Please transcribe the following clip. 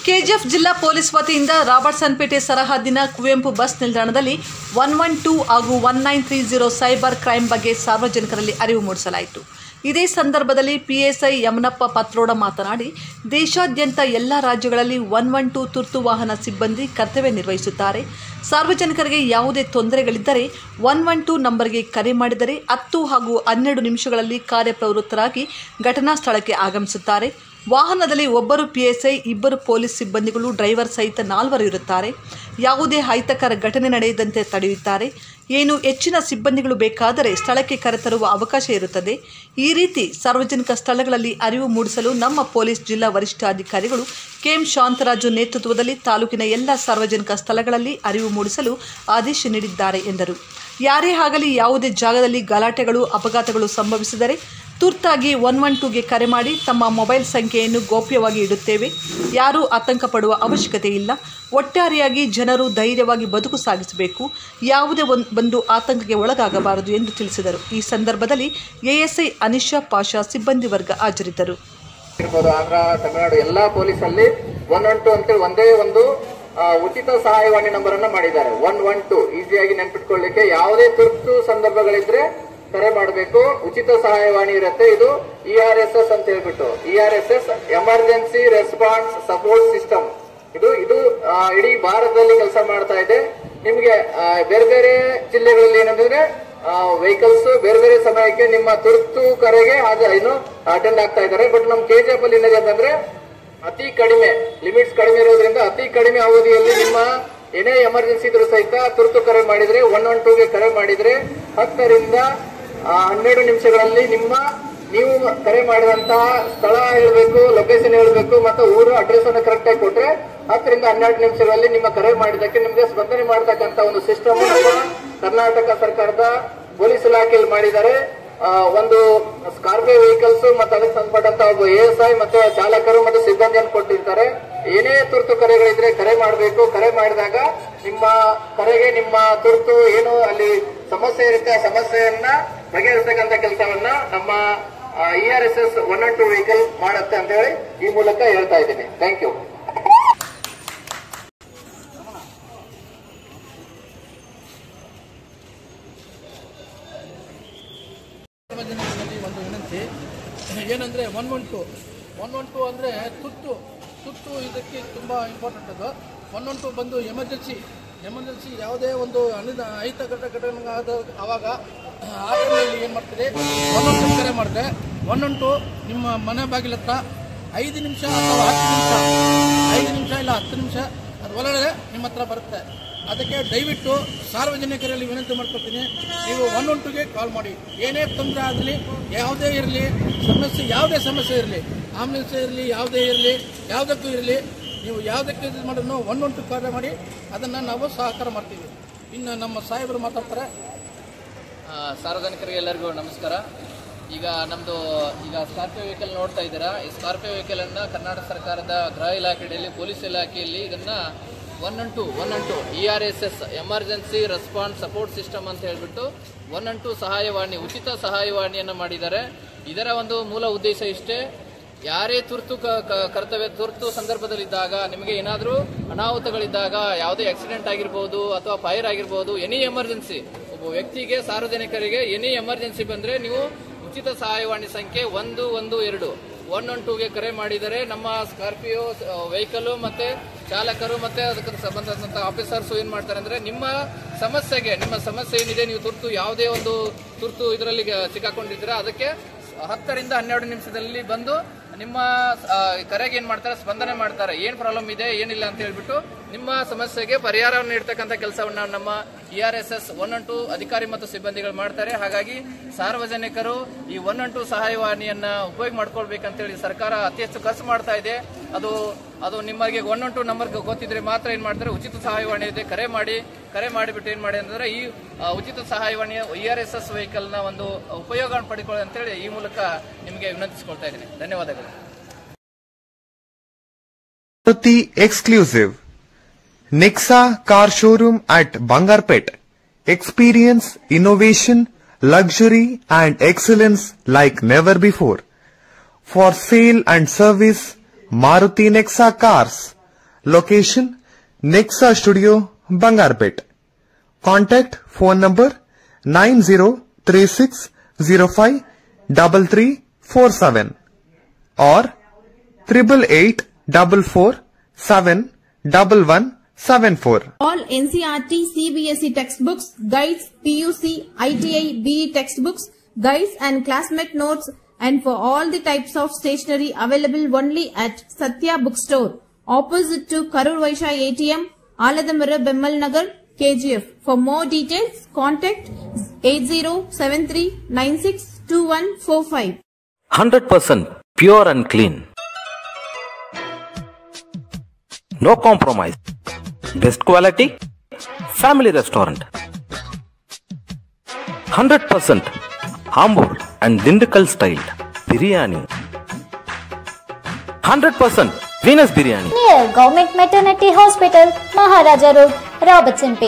KGF ಜಿಲ್ಲಾ police ವತಿಯಿಂದ ರಾಬರ್ಟ್ಸನ್ಪೇಟೆ ಸರಹದ್ದಿನ Kuvempu bus ನಿಲ್ದಾಣದಲ್ಲಿ 112 ಹಾಗೂ 1930 ಸೈಬರ್ ಕ್ರೈಂ ಬಗ್ಗೆ ಸಾರ್ವಜನಿಕರಲ್ಲಿ ಅರಿವು ಮೂಡಿಸಲಾಯಿತು. ಇದೇ ಸಂದರ್ಭದಲ್ಲಿ ಪಿಎಸ್ಐ ಯಮನಪ್ಪ ಪತ್ರೋಡ ಮಾತನಾಡಿ, ದೇಶಾದ್ಯಂತ ಎಲ್ಲ ರಾಜ್ಯಗಳಲ್ಲಿ 112 ತುರ್ತು ವಾಹನ ಸಿಬ್ಬಂದಿ ಕರ್ತವ್ಯ ನಿರ್ವಹಿಸುತ್ತಾರೆ. ಸಾರ್ವಜನಿಕರಿಗೆ ಯಾವುದೇ ತೊಂದರೆಗಳಿದ್ದರೆ 112 ನಂಬರ್ಗೆ ಕರೆ ಮಾಡಿದರೆ 10 ಹಾಗೂ 12 ನಿಮಿಷಗಳಲ್ಲಿ ಕಾರ್ಯಪ್ರವೃತ್ತರಾಗಿ ಘಟನಾ ಸ್ಥಳಕ್ಕೆ ಆಗಮಿಸುತ್ತಾರೆ. ವಾಹನದಲ್ಲಿ ಒಬ್ಬರು ಪಿಎಸ್ಐ, ಇಬ್ಬರು ಪೊಲೀಸ್ ಸಿಬ್ಬಂದಿಗಳು, ಡ್ರೈವರ್ ಸಹಿತ 4 ಇರುತ್ತಾರೆ. ಯಾವುದೇ ಅಹಿತಕರ ಘಟನೆ ನಡೆಯದಂತೆ ತಡೆಯುತ್ತಾರೆ. ಏನು ಹೆಚ್ಚಿನ ಸಿಬ್ಬಂದಿಗಳು ಬೇಕಾದರೆ ಸ್ಥಳಕ್ಕೆ ಕರೆತರುವ ಅವಕಾಶ ಇರುತ್ತದೆ. ಈ ರೀತಿ ಸಾರ್ವಜನಿಕ ಸ್ಥಳಗಳಲ್ಲಿ ಅರಿವು ಮೂಡಿಸಲು ನಮ್ಮ ಪೊಲೀಸ್ ಜಿಲ್ಲಾ ವರಿಷ್ಠಾಧಿಕಾರಿಗಳು ಕೆಎಂ ಶಾಂತರಾಜು ನೇತೃತ್ವದಲ್ಲಿ ತಾಲೂಕಿನ ಎಲ್ಲ ಸಾರ್ವಜನಿಕ ಸ್ಥಳಗಳಲ್ಲಿ ಅರಿವು ಮೂಡಿಸಲು ಆದೇಶ ನೀಡಿದ್ದಾರೆ ಎಂದರು. ಯಾರೇ ಆಗಲಿ ಯಾವುದೇ ಜಾಗದಲ್ಲಿ ಗಲಾಟೆಗಳು, ಅಪಘಾತಗಳು ಸಂಭವಿಸಿದರೆ ತುರ್ತಾಗಿ 112ಗೆ ಕರೆ ಮಾಡಿ ತಮ್ಮ ಮೊಬೈಲ್ ಸಂಖ್ಯೆಯನ್ನು ಗೌಪ್ಯವಾಗಿ ಇಡುತ್ತೇವೆ. ಯಾರೂ ಆತಂಕ ಪಡುವ ಅವಶ್ಯಕತೆ ಇಲ್ಲ. ಒಟ್ಟಾರೆಯಾಗಿ ಜನರು ಧೈರ್ಯವಾಗಿ ಬದುಕು ಸಾಗಿಸಬೇಕು. ಯಾವುದೇ ಒಂದು ಆತಂಕಕ್ಕೆ ಒಳಗಾಗಬಾರದು ಎಂದು ತಿಳಿಸಿದರು. ಈ ಸಂದರ್ಭದಲ್ಲಿ ಎಎಸ್ಐ ಅನಿಶಾ ಪಾಷಾ ಸಿಬ್ಬಂದಿ ವರ್ಗ ಹಾಜರಿದ್ದರು. ಆಂಧ್ರ, ತಮಿಳುನಾಡು ಎಲ್ಲ ಪೊಲೀಸಲ್ಲಿ 112 ಅಂತೇಳಿ ಒಂದೇ ಒಂದು ಉಚಿತ ಸಹಾಯವಾಣಿ ನಂಬರ್ ಅನ್ನ ಮಾಡಿದ್ದಾರೆ. 112 ಈಸಿಯಾಗಿ ನೆನ್ಪಿಟ್ಕೊಳ್ಳಿಕ್ಕೆ, ಯಾವುದೇ ತುರ್ತು ಸಂದರ್ಭಗಳಿದ್ರೆ ಕರೆ ಮಾಡಬೇಕು. ಉಚಿತ ಸಹಾಯವಾಣಿ ಇರುತ್ತೆ. ಇದು ERSS ಅಂತ ಹೇಳ್ಬಿಟ್ಟು, ERSS emergency response support system. ಇದು ಇಡೀ ಭಾರತದಲ್ಲಿ ಕೆಲಸ ಮಾಡ್ತಾ ಇದೆ. ನಿಮ್ಗೆ ಬೇರೆ ಬೇರೆ ಜಿಲ್ಲೆಗಳಲ್ಲಿ ಏನಂದ್ರೆ ವೆಹಿಕಲ್ಸ್ ಬೇರೆ ಬೇರೆ ಸಮಯಕ್ಕೆ ನಿಮ್ಮ ತುರ್ತು ಕರೆಗೆ ಅಟೆಂಡ್ ಆಗ್ತಾ ಇದ್ದಾರೆ. ಬಟ್ ನಮ್ ಕೆಜಿಎಫ್ ಅಲ್ಲಿ ಏನಿದೆ ಅಂತಂದ್ರೆ ಅತಿ ಕಡಿಮೆ ಲಿಮಿಟ್ಸ್ ಕಡಿಮೆ ಇರೋದ್ರಿಂದ ಅತಿ ಕಡಿಮೆ ಅವಧಿಯಲ್ಲಿ ನಿಮ್ಮ ಏನೇ ಎಮರ್ಜೆನ್ಸಿ ಇದ್ರೂ ಸಹಿತ ತುರ್ತು ಕರೆ ಮಾಡಿದ್ರೆ 112ಗೆ ಕರೆ ಮಾಡಿದ್ರೆ 10 ರಿಂದ 12 ನಿಮಿಷಗಳಲ್ಲಿ ನೀವು ಕರೆ ಮಾಡಿದಂತಹ ಸ್ಥಳ ಹೇಳಬೇಕು, ಲೊಕೇಶನ್ ಹೇಳಬೇಕು ಮತ್ತು ಊರು ಅಡ್ರೆಸ್ ಅನ್ನು ಕರೆಕ್ಟ್ ಆಗಿ ಕೊಟ್ರೆ 10 ರಿಂದ 12 ನಿಮಿಷಗಳಲ್ಲಿ ನಿಮ್ಮ ಕರೆ ಮಾಡಿದ್ದಕ್ಕೆ ನಿಮಗೆ ಸ್ಪಂದನೆ ಮಾಡತಕ್ಕಂತ ಒಂದು ಸಿಸ್ಟಮ್ ನಮ್ಮ ಕರ್ನಾಟಕ ಸರ್ಕಾರದ ಪೊಲೀಸ್ ಇಲಾಖೆಯಲ್ಲಿ ಮಾಡಿದ್ದಾರೆ. ಒಂದು ಸ್ಕಾರ್ಪಿಯೋ ವೆಹಿಕಲ್ಸ್ ಮತ್ತು ಅದಕ್ಕೆ ಸಂಬಂಧಪಟ್ಟಂತ ಒಬ್ಬ ಎಎಸ್ಐ ಮತ್ತೆ ಚಾಲಕರು ಮತ್ತು ಸಿಬ್ಬಂದಿಯನ್ನು ಕೊಟ್ಟಿರ್ತಾರೆ. ಏನೇ ತುರ್ತು ಕರೆಗಳಿದ್ರೆ ಕರೆ ಮಾಡಬೇಕು. ಕರೆ ಮಾಡಿದಾಗ ನಿಮ್ಮ ಕರೆಗೆ ನಿಮ್ಮ ತುರ್ತು ಏನು ಅಲ್ಲಿ ಸಮಸ್ಯೆ ಇರುತ್ತೆ ಆ ಸಮಸ್ಯೆಯನ್ನ ಬಗೆಹರಿಸತಕ್ಕಂತ ಕೆಲಸವನ್ನ ನಮ್ಮ ERSS 112 ವೆಹಿಕಲ್ ಮಾಡುತ್ತೆ ಅಂತ ಹೇಳಿ ಈ ಮೂಲಕ ಹೇಳ್ತಾ ಇದ್ದೀನಿ. Thank you. ಒಂದು ವಿನಂತಿ ಏನಂದರೆ 112 ಅಂದರೆ ತುರ್ತು ಇದಕ್ಕೆ ತುಂಬ ಇಂಪಾರ್ಟೆಂಟ್. ಅದು 112 ಬಂದು ಎಮರ್ಜೆನ್ಸಿ ಯಾವುದೇ ಒಂದು ಅಹಿತ ಘಟನೆ ಆವಾಗ ಆ ಟೈಮಲ್ಲಿ ಏನು ಮಾಡ್ತೀರಿ, 112 ಕರೆ ಮಾಡಿದ್ರೆ 112 ನಿಮ್ಮ ಮನೆ ಬಾಗಿಲ ಹತ್ರ 5 ನಿಮಿಷ ಅಥವಾ 5 ನಿಮಿಷ ಇಲ್ಲ 10 ನಿಮಿಷ ಅದು ಒಳಗಡೆ ನಿಮ್ಮ ಹತ್ರ ಬರುತ್ತೆ. ಅದಕ್ಕೆ ದಯವಿಟ್ಟು ಸಾರ್ವಜನಿಕರಲ್ಲಿ ವಿನಂತಿ ಮಾಡ್ಕೊಳ್ತೀನಿ, ನೀವು 112ಗೆ ಕಾಲ್ ಮಾಡಿ. ಏನೇ ತೊಂದರೆ ಆಗಲಿ, ಯಾವುದೇ ಇರಲಿ ಯಾವುದೇ ಸಮಸ್ಯೆ ಇರಲಿ, ಆಂಬುಲೆನ್ಸ್ ಇರಲಿ, ಯಾವುದೇ ಇರಲಿ, ಯಾವುದಕ್ಕೂ ಇರಲಿ, ನೀವು ಯಾವುದಕ್ಕೆ ಇದು ಮಾಡೋದು 112 ಕಾರ್ಯ ಮಾಡಿ, ಅದನ್ನು ನಾವು ಸಹಕಾರ ಮಾಡ್ತೀವಿ. ಇನ್ನು ನಮ್ಮ ಸಾಹೇಬರು ಮಾತಾಡ್ತಾರೆ. ಸಾರ್ವಜನಿಕರಿಗೆ ಎಲ್ಲರಿಗೂ ನಮಸ್ಕಾರ. ಈಗ ಸ್ಕಾರ್ಪಿಯೋ ವೆಹಿಕಲ್ ನೋಡ್ತಾ ಇದ್ದೀರಾ. ಈ ಸ್ಕಾರ್ಪಿಯೋ ವೆಹಿಕಲ್ ಅನ್ನು ಕರ್ನಾಟಕ ಸರ್ಕಾರದ ಗೃಹ ಇಲಾಖೆಯಲ್ಲಿ, ಪೊಲೀಸ್ ಇಲಾಖೆಯಲ್ಲಿ ಇದನ್ನ 112 ERSS emergency response support system ಅಂತ ಹೇಳ್ಬಿಟ್ಟು 112 ಸಹಾಯವಾಣಿ, ಉಚಿತ ಸಹಾಯವಾಣಿಯನ್ನು ಮಾಡಿದ್ದಾರೆ. ಇದರ ಒಂದು ಮೂಲ ಉದ್ದೇಶ ಇಷ್ಟೇ, ಯಾರೇ ತುರ್ತು ಸಂದರ್ಭದಲ್ಲಿದ್ದಾಗ, ನಿಮಗೆ ಏನಾದರೂ ಅನಾಹುತಗಳಿದ್ದಾಗ, ಯಾವುದೇ ಆಕ್ಸಿಡೆಂಟ್ ಆಗಿರ್ಬೋದು ಅಥವಾ ಫೈರ್ ಆಗಿರ್ಬೋದು, ಎನಿ ಎಮರ್ಜೆನ್ಸಿ, ಒಬ್ಬ ವ್ಯಕ್ತಿಗೆ, ಸಾರ್ವಜನಿಕರಿಗೆ ಎನಿ ಎಮರ್ಜೆನ್ಸಿ ಬಂದರೆ ನೀವು ಉಚಿತ ಸಹಾಯವಾಣಿ ಸಂಖ್ಯೆ 112 112ಗೆ ಕರೆ ಮಾಡಿದರೆ ನಮ್ಮ ಸ್ಕಾರ್ಪಿಯೋ ವೆಹಿಕಲ್ ಮತ್ತೆ ಚಾಲಕರು ಮತ್ತೆ ಅದಕ್ಕೆ ಸಂಬಂಧಪಟ್ಟಂತ ಆಫೀಸರ್ಸ್ ಏನ್ ಮಾಡ್ತಾರೆ ಅಂದ್ರೆ ನಿಮ್ಮ ಸಮಸ್ಯೆ ಏನಿದೆ, ನೀವು ಯಾವುದೇ ಒಂದು ತುರ್ತು ಇದರಲ್ಲಿ ಸಿಕ್ಕಾಕೊಂಡಿದ್ರೆ ಅದಕ್ಕೆ 10 ರಿಂದ 12 ನಿಮಿಷದಲ್ಲಿ ಬಂದು ನಿಮ್ಮ ಕರೆಗೆ ಏನ್ ಮಾಡ್ತಾರೆ, ಸ್ಪಂದನೆ ಮಾಡ್ತಾರೆ. ಏನ್ ಪ್ರಾಬ್ಲಮ್ ಇದೆ, ಏನಿಲ್ಲ ಅಂತ ಹೇಳ್ಬಿಟ್ಟು ನಿಮ್ಮ ಸಮಸ್ಯೆಗೆ ಪರಿಹಾರವನ್ನು ನೀಡತಕ್ಕಂಥ ಕೆಲಸವನ್ನ ನಮ್ಮ ERSS 112 ಅಧಿಕಾರಿ ಮತ್ತು ಸಿಬ್ಬಂದಿಗಳು ಮಾಡ್ತಾರೆ. ಹಾಗಾಗಿ ಸಾರ್ವಜನಿಕರು ಈ 112 ಸಹಾಯವಾಣಿಯನ್ನ ಉಪಯೋಗ ಮಾಡ್ಕೊಳ್ಬೇಕಂತೇಳಿ ಸರ್ಕಾರ ಅತಿ ಹೆಚ್ಚು ಖರ್ಚು ಮಾಡ್ತಾ ಇದೆ. ಅದು ನಿಮಗೆ 112 ನಂಬರ್ ಗೊತ್ತಿದ್ರೆ ಮಾತ್ರ ಏನ್ ಮಾಡ್ತಾರೆ, ಉಚಿತ ಸಹಾಯವಾಣಿ ಇದೆ, ಕರೆ ಮಾಡಿಬಿಟ್ಟು ಏನ್ ಮಾಡಿ ಅಂದ್ರೆ ಈ ಉಚಿತ ಸಹಾಯವಾಣಿಯ ERSS ವೆಹಿಕಲ್ ನ ಒಂದು ಉಪಯೋಗ ಪಡಿಕೊಳ್ಳಿ ಅಂತೇಳಿ ಈ ಮೂಲಕ ನಿಮಗೆ ವಿನಂತಿಸಿಕೊಳ್ತಾ ಇದ್ದೀನಿ. ಧನ್ಯವಾದಗಳು. Exclusive Nexa Car Showroom at Bangarpet. Experience, innovation, luxury and excellence like never before. For sale and service, Maruti Nexa Cars, Location Nexa Studio, Bangarpet. Contact phone number 9036053347 or 8884471174. All NCERT CBSE textbooks, guides, PUC, ITI, BE textbooks, guides and classmate notes, and for all the types of stationery available only at Satya Bookstore, opposite to Karur Vaishya ATM, Aladamara, Bemmal Nagar, KGF. For more details, contact 8073962145. 100% pure and clean. No compromise. Best quality. Family restaurant. 100% Ambur and Dindukal style biryani. 100% Venus biryani. Near Government Maternity Hospital, Maharaja Road, Robertson Pay.